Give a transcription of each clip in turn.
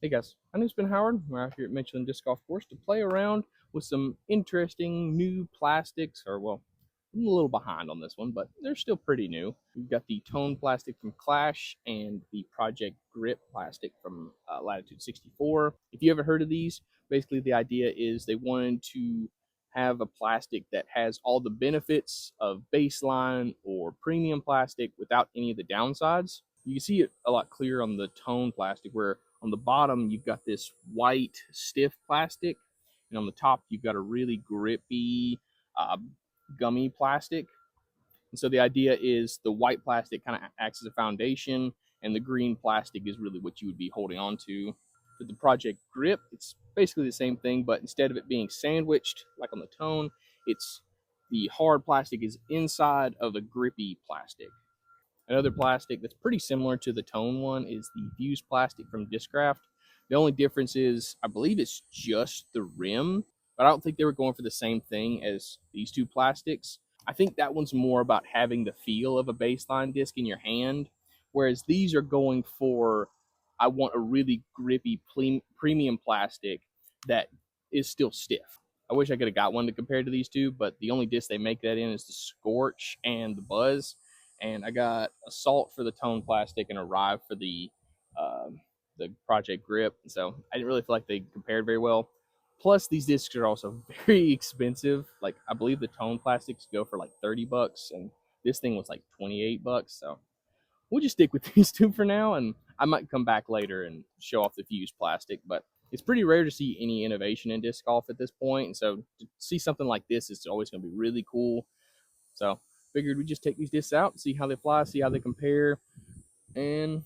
Hey guys, my name's Ben Howard. We're out here at Michelin Disc Golf Course to play around with some interesting new plastics, or well, I'm a little behind on this one, but they're still pretty new. We've got the Tone plastic from Clash and the Project Grip plastic from Latitude 64. If you ever heard of these, basically the idea is they wanted to have a plastic that has all the benefits of baseline or premium plastic without any of the downsides. You can see it a lot clearer on the Tone plastic, where on the bottom you've got this white stiff plastic, and on the top you've got a really grippy uh, gummy plastic. And so the idea is the white plastic kind of acts as a foundation, and the green plastic is really what you would be holding on to. For the Project Grip, it's basically the same thing, but instead of it being sandwiched like on the Tone, it's the hard plastic is inside of a grippy plastic. Another plastic that's pretty similar to the Tone one is the Fuse plastic from Discraft. The only difference is, I believe it's just the rim, but I don't think they were going for the same thing as these two plastics. I think that one's more about having the feel of a baseline disc in your hand, whereas these are going for, I want a really grippy premium plastic that is still stiff. I wish I could have got one to compare to these two, but the only disc they make that in is the Scorch and the Buzz. And I got a Salt for the Tone plastic and a Rive for the Project Grip. So I didn't really feel like they compared very well. Plus, these discs are also very expensive. Like, I believe the Tone plastics go for like 30 bucks, and this thing was like 28 bucks. So we'll just stick with these two for now, and I might come back later and show off the Fuse plastic. But it's pretty rare to see any innovation in disc golf at this point, and so to see something like this is always going to be really cool. So figured we'd just take these discs out, see how they fly, see how they compare, and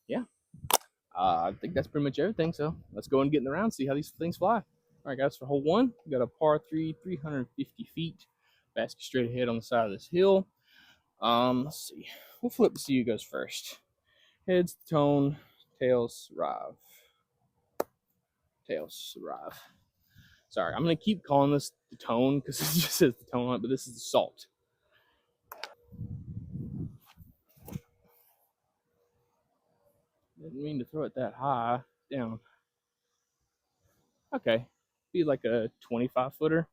yeah, I think that's pretty much everything. So let's go and get in the round, see how these things fly. All right, guys, for hole one, we got a par three, 350 feet, basket straight ahead on the side of this hill. Let's see. We'll flip to see who goes first. Heads, Tone, tails, Rive. Tails, Rive. Sorry, I'm gonna keep calling this the Tone because it just says the Tone on it, but this is the Salt. Didn't mean to throw it that high down. Okay, be like a 25 footer.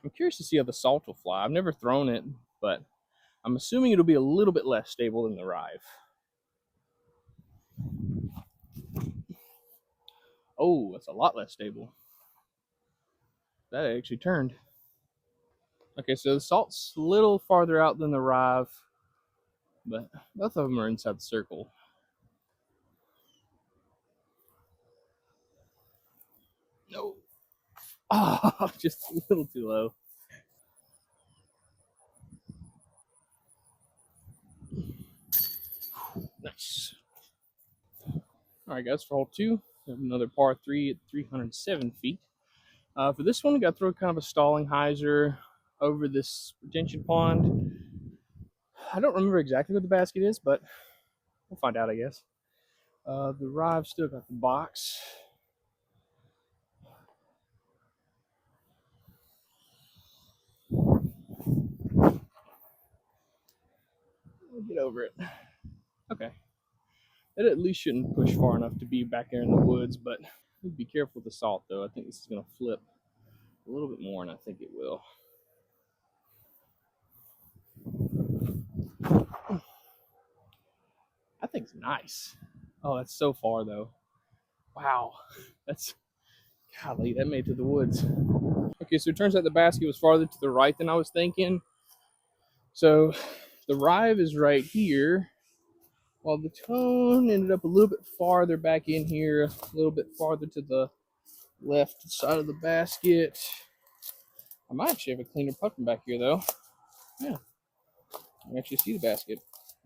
I'm curious to see how the Salt will fly. I've never thrown it, but I'm assuming it'll be a little bit less stable than the Rive. Oh, that's a lot less stable. That actually turned. Okay, so the Salt's a little farther out than the Rive, but both of them are inside the circle. No. Oh, just a little too low. Nice. All right, guys, for hole two, we have another par three at 307 feet. For this one, we got to throw kind of a stalling hyzer over this retention pond. I don't remember exactly what the basket is, but we'll find out, I guess. The Rive still got the box. We'll get over it. Okay. It at least shouldn't push far enough to be back there in the woods, but be careful with the Salt, though. I think this is going to flip a little bit more, and I think it will. I think it's nice. Oh, that's so far, though. Wow. That's, golly, that made it to the woods. Okay, so it turns out the basket was farther to the right than I was thinking. So the Rive is right here, while the Tone ended up a little bit farther back in here, a little bit farther to the left side of the basket. I might actually have a cleaner putt from back here, though. Yeah, I can actually see the basket.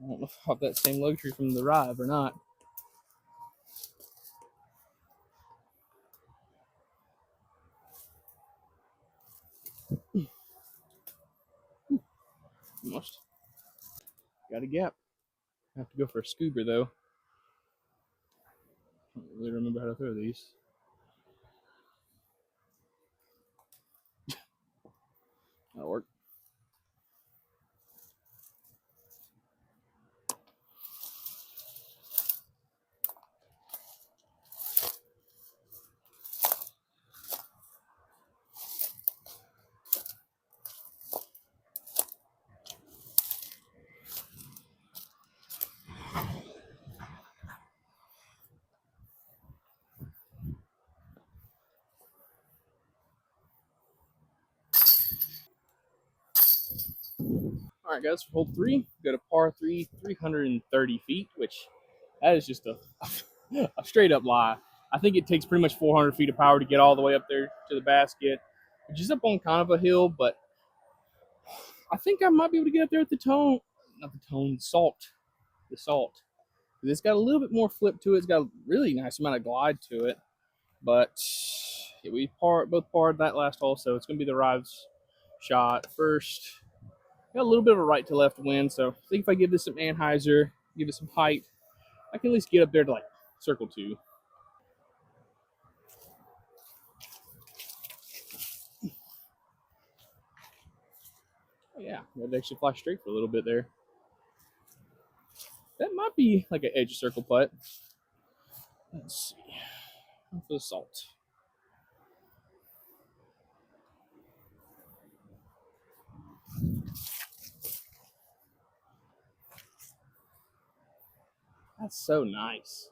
I don't know if I have that same luxury from the Rive or not. Almost. Got a gap. I have to go for a scuba, though. I don't really remember how to throw these. That'll work. All right, guys, for hole 3, go to par 3, 330 feet, which that is just a straight up lie. I think it takes pretty much 400 feet of power to get all the way up there to the basket, which is up on kind of a hill, but I think I might be able to get up there with the tone, not the tone, the salt. It's got a little bit more flip to it. It's got a really nice amount of glide to it, but yeah, we both parred that last hole, so it's going to be the Rives shot first. Got a little bit of a right to left wind, so I think if I give this some Anheuser, give it some height, I can at least get up there to like circle 2. Oh, yeah, that actually fly straight for a little bit there. That might be like an edge circle putt. Let's see. For the salt. That's so nice.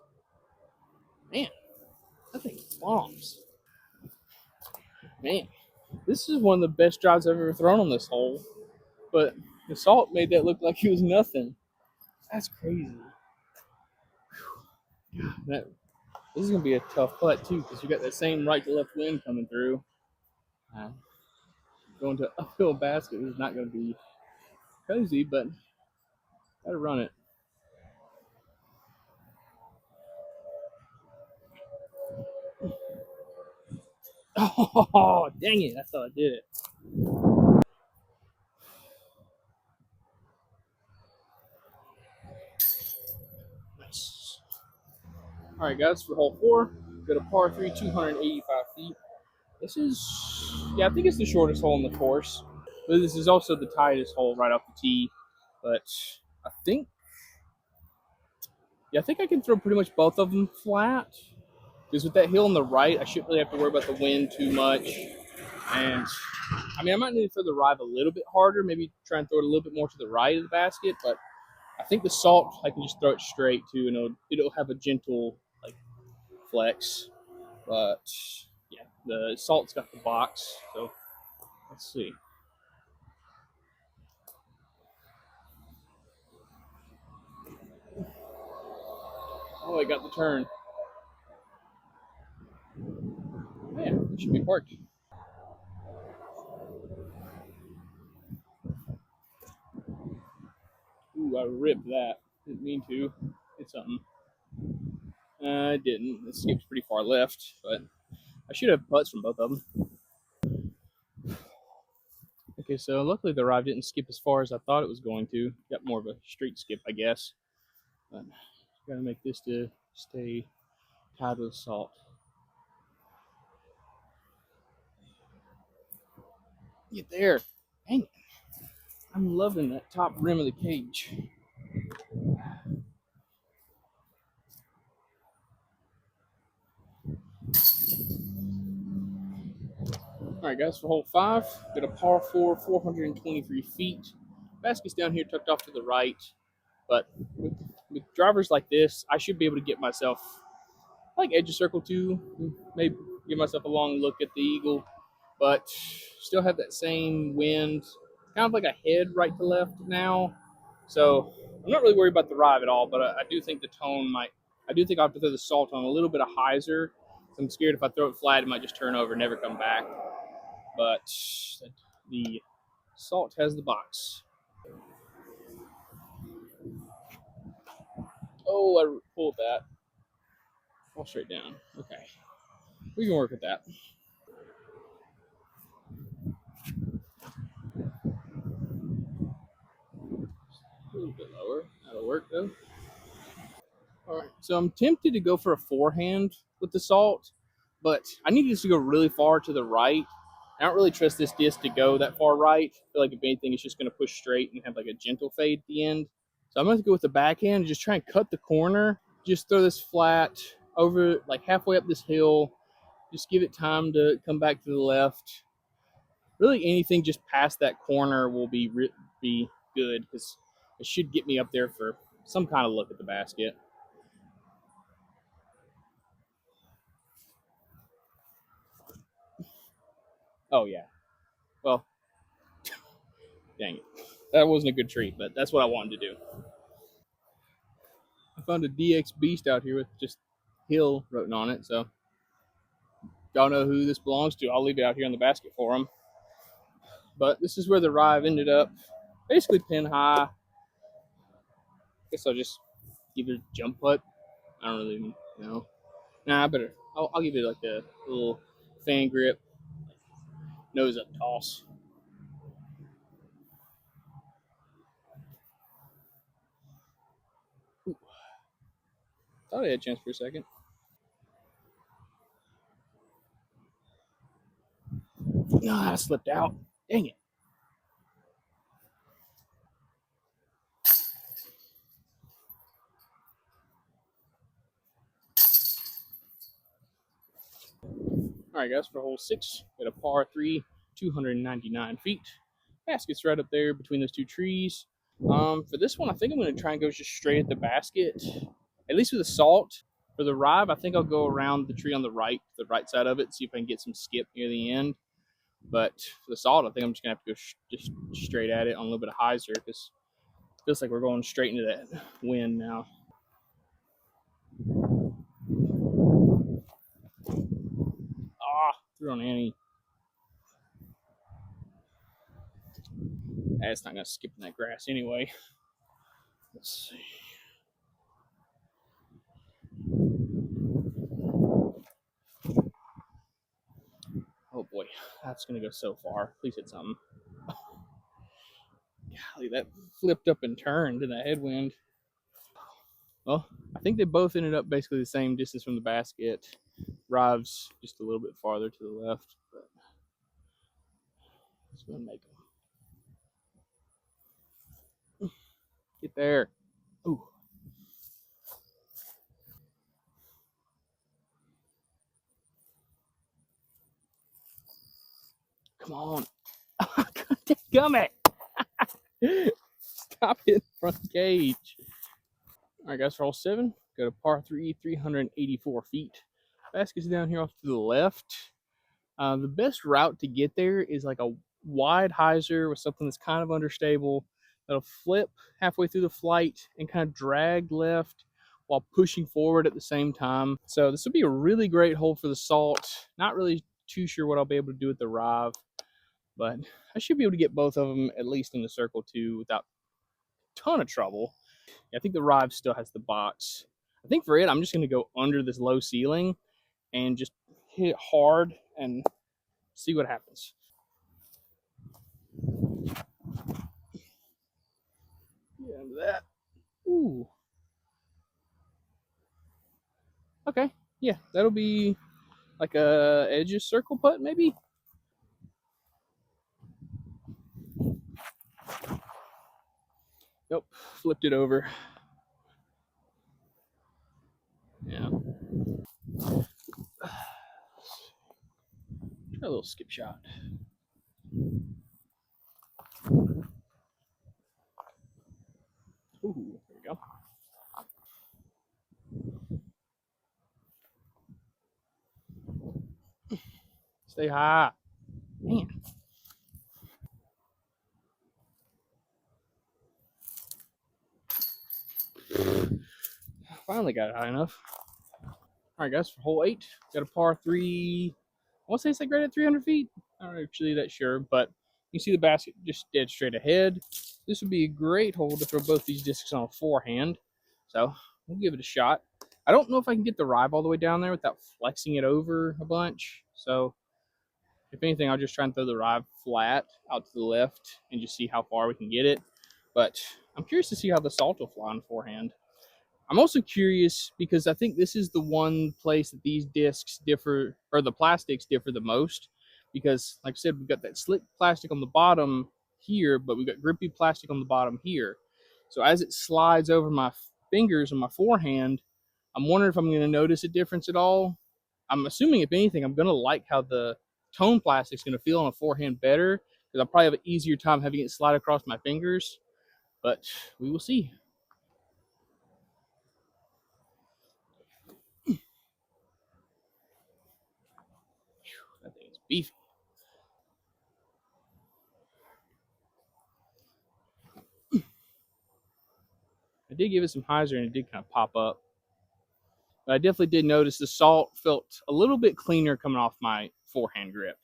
Man, that thing bombs. Man, this is one of the best drives I've ever thrown on this hole. But the salt made that look like it was nothing. That's crazy. This is going to be a tough putt, too, because you got that same right to left wind coming through. Going to uphill basket is not going to be cozy, but got to run it. Oh, dang it. I thought I did it. Nice. All right, guys, for hole 4, go to par 3, 285 feet. This is, yeah, I think it's the shortest hole in the course. But this is also the tightest hole right off the tee. But I think, I think I can throw pretty much both of them flat. Because with that hill on the right, I shouldn't really have to worry about the wind too much. And I mean, I might need to throw the Rive a little bit harder, maybe try and throw it a little bit more to the right of the basket. But I think the salt, I can just throw it straight too, and it'll have a gentle like flex. But yeah, the salt's got the box. So let's see. Oh, I got the turn. Man, it should be parked. Ooh, I ripped that. Didn't mean to. Hit something. I didn't. It skips pretty far left, but I should have putts from both of them. Okay, so luckily the Rive didn't skip as far as I thought it was going to. Got more of a straight skip, I guess. But gotta make this to stay tied with salt. Get there. Dang it. I'm loving that top rim of the cage. All right, guys, for hole 5, got a par 4, 423 feet. Basket's down here tucked off to the right, but with drivers like this, I should be able to get myself like edge of circle 2, maybe give myself a long look at the eagle, but still have that same wind, kind of like a head right to left now. So I'm not really worried about the Rive at all, but I do think the tone might. I do think I'll have to throw the salt on a little bit of hyzer. I'm scared if I throw it flat, it might just turn over and never come back. But the salt has the box. Oh, I pulled that. Fall straight down. Okay. We can work with that. A little bit lower. That'll work though. All right. So I'm tempted to go for a forehand with the salt, but I need this to go really far to the right. I don't really trust this disc to go that far right. I feel like if anything, it's just going to push straight and have like a gentle fade at the end. So I'm going to go with the backhand and just try and cut the corner. Just throw this flat over like halfway up this hill. Just give it time to come back to the left. Really, anything just past that corner will be good because it should get me up there for some kind of look at the basket. Oh yeah. Well, dang it. That wasn't a good treat, but that's what I wanted to do. I found a DX Beast out here with just Hill written on it, so y'all know who this belongs to. I'll leave it out here in the basket for them. But this is where the Rive ended up, basically pin high. I guess I'll just give it a jump putt. I don't really know. Nah, I better. I'll give it like a little fan grip, nose up toss. Ooh, thought I had a chance for a second. No, I slipped out. Dang it. All right, guys, for hole 6, at a par 3, 299 feet. Basket's right up there between those two trees. For this one, I think I'm going to try and go just straight at the basket, at least with the salt. For the Rive, I think I'll go around the tree on the right side of it, see if I can get some skip near the end. But for the salt, I think I'm just going to have to go just straight at it on a little bit of hyzer because it feels like we're going straight into that wind now. Ah, threw on Annie. That's not going to skip in that grass anyway. Let's see. Oh boy, that's going to go so far. Please hit something. Golly, that flipped up and turned in that headwind. Well, I think they both ended up basically the same distance from the basket. Rive's just a little bit farther to the left, but it's going to make them. Get there. Ooh. Come on. Gummit. Stop it from the cage. All right, guys, for hole 7, go to par 3, 384 feet. Basket's down here off to the left. The best route to get there is like a wide hyzer with something that's kind of understable that'll flip halfway through the flight and kind of drag left while pushing forward at the same time. So this would be a really great hole for the salt. Not really too sure what I'll be able to do with the Rive, but I should be able to get both of them at least in the circle too without a ton of trouble. I think the Rive still has the box. I think for it, I'm just going to go under this low ceiling and just hit it hard and see what happens. Yeah, into that. Ooh. Okay. Yeah, that'll be like a edges circle putt, maybe. Nope. Flipped it over. Yeah. Try a little skip shot. Ooh, there we go. Stay high. Man. Finally got it high enough. All right, guys, for hole 8, got a par 3. I want to say it's like right at 300 feet. I'm not actually that sure, but you see the basket just dead straight ahead. This would be a great hole to throw both these discs on a forehand. So we'll give it a shot. I don't know if I can get the Rive all the way down there without flexing it over a bunch. So if anything, I'll just try and throw the Rive flat out to the left and just see how far we can get it. But I'm curious to see how the salt will fly on forehand. I'm also curious because I think this is the one place that these discs differ, or the plastics differ the most. Because, like I said, we've got that slick plastic on the bottom here, but we've got grippy plastic on the bottom here. So as it slides over my fingers and my forehand, I'm wondering if I'm going to notice a difference at all. I'm assuming, if anything, I'm going to like how the tone plastic is going to feel on a forehand better because I'll probably have an easier time having it slide across my fingers. But we will see. That thing is beefy. did give it some hyzer and it did kind of pop up. But I definitely did notice the salt felt a little bit cleaner coming off my forehand grip.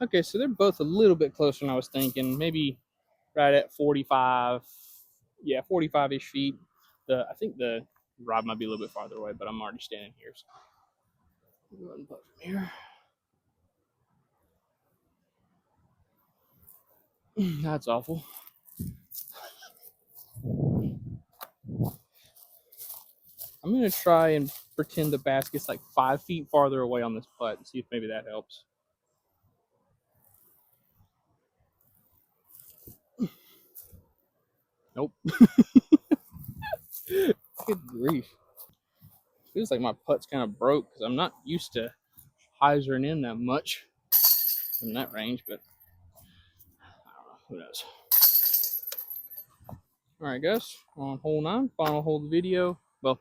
Okay, so they're both a little bit closer than I was thinking. Maybe right at 45. Yeah, 45-ish feet. I think the rod might be a little bit farther away, but I'm already standing here. So go ahead and put it from here. That's awful. I'm gonna try and pretend the basket's like 5 feet farther away on this putt and see if maybe that helps. Nope. Good grief. Feels like my putt's kind of broke because I'm not used to hyzering in that much in that range, but I don't know. Who knows? All right, guys. On hole 9, final hole of the video. Well,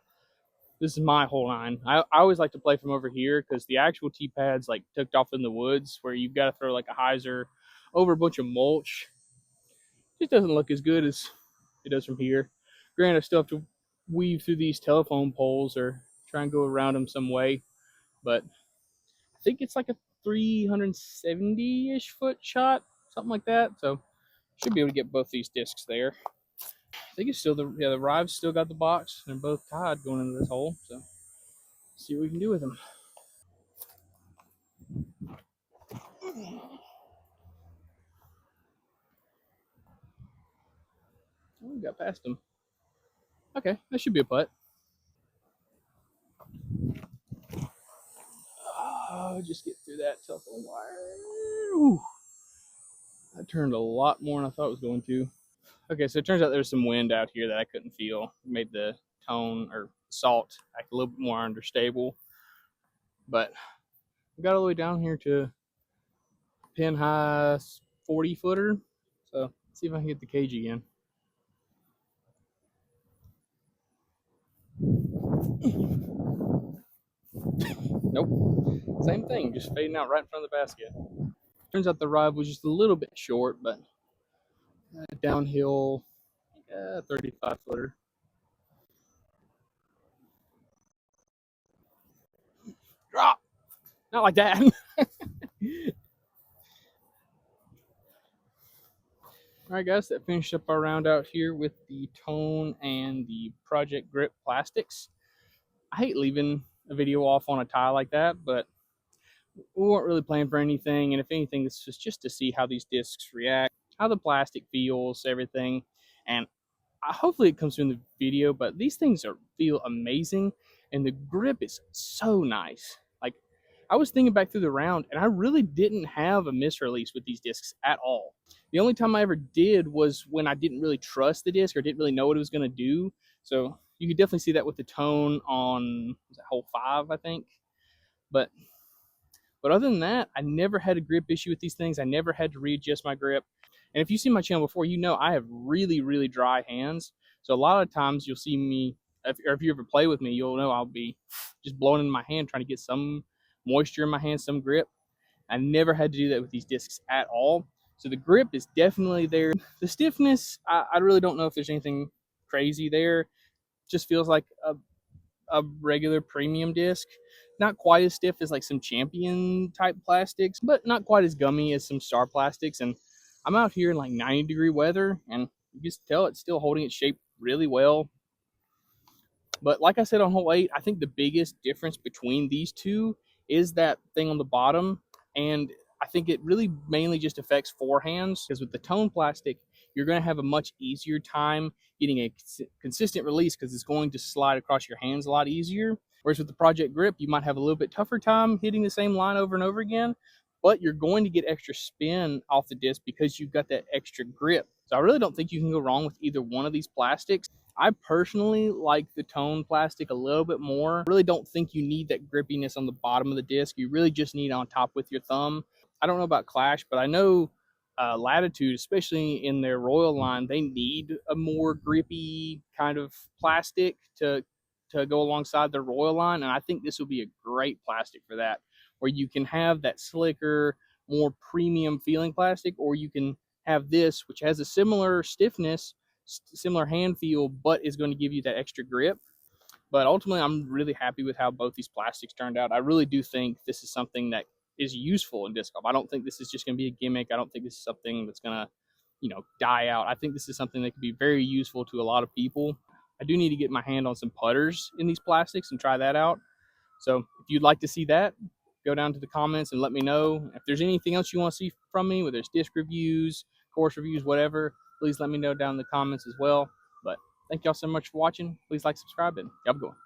this is my hole 9. I always like to play from over here because the actual tee pad's like tucked off in the woods where you've got to throw like a hyzer over a bunch of mulch. It just doesn't look as good as it does from here. Granted, I still have to weave through these telephone poles or try and go around them some way, but I think it's like a 370-ish foot shot, something like that. So should be able to get both these discs there. I think it's still the Rive's still got the box. They're both tied going into this hole. So let's see what we can do with them. Oh, we got past them. Okay, that should be a putt. Oh, just get through that telephone wire. Ooh. I turned a lot more than I thought it was going to. Okay, so it turns out there's some wind out here that I couldn't feel. It made the tone or salt act a little bit more understable. But we got all the way down here to pin high 40 footer. So let's see if I can get the cage again. Nope. Same thing, just fading out right in front of the basket. Turns out the rod was just a little bit short, but downhill 35 footer. Drop! Not like that. Alright guys, that finished up our round out here with the Tone and the Project Grip plastics. I hate leaving a video off on a tie like that, but we weren't really playing for anything, and if anything, this was just to see how these discs react, how the plastic feels, everything. And hopefully it comes through in the video, but these things feel amazing, and the grip is so nice. Like, I was thinking back through the round, and I really didn't have a misrelease with these discs at all. The only time I ever did was when I didn't really trust the disc or didn't really know what it was going to do. So you could definitely see that with the Tone on hole 5, I think. But other than that, I never had a grip issue with these things. I never had to readjust my grip. And if you've seen my channel before, you know I have really, really dry hands. So a lot of times you'll see me, or if you ever play with me, you'll know I'll be just blowing in my hand, trying to get some moisture in my hand, some grip. I never had to do that with these discs at all. So the grip is definitely there. The stiffness, I really don't know if there's anything crazy there. Just feels like a regular premium disc. Not quite as stiff as like some Champion type plastics, but not quite as gummy as some Star plastics. And I'm out here in like 90-degree weather, and you just tell it's still holding its shape really well. But like I said on hole 8, I think the biggest difference between these two is that thing on the bottom. And I think it really mainly just affects forehands, because with the Tone plastic, you're going to have a much easier time getting a consistent release because it's going to slide across your hands a lot easier. Whereas with the Project Grip, you might have a little bit tougher time hitting the same line over and over again, but you're going to get extra spin off the disc because you've got that extra grip. So I really don't think you can go wrong with either one of these plastics. I personally like the Tone plastic a little bit more. I really don't think you need that grippiness on the bottom of the disc. You really just need it on top with your thumb. I don't know about Clash, but I know Latitude, especially in their Royal line, they need a more grippy kind of plastic to go alongside their Royal line, and I think this will be a great plastic for that, where you can have that slicker, more premium feeling plastic, or you can have this, which has a similar stiffness, similar hand feel, but is going to give you that extra grip. But ultimately, I'm really happy with how both these plastics turned out. I really do think this is something that is useful in disc golf. I don't think this is just going to be a gimmick. I don't think this is something that's going to, die out. I think this is something that could be very useful to a lot of people. I do need to get my hand on some putters in these plastics and try that out. So if you'd like to see that, go down to the comments and let me know. If there's anything else you want to see from me, whether it's disc reviews, course reviews, whatever, please let me know down in the comments as well. But thank y'all so much for watching. Please like, subscribe, and y'all have a good one.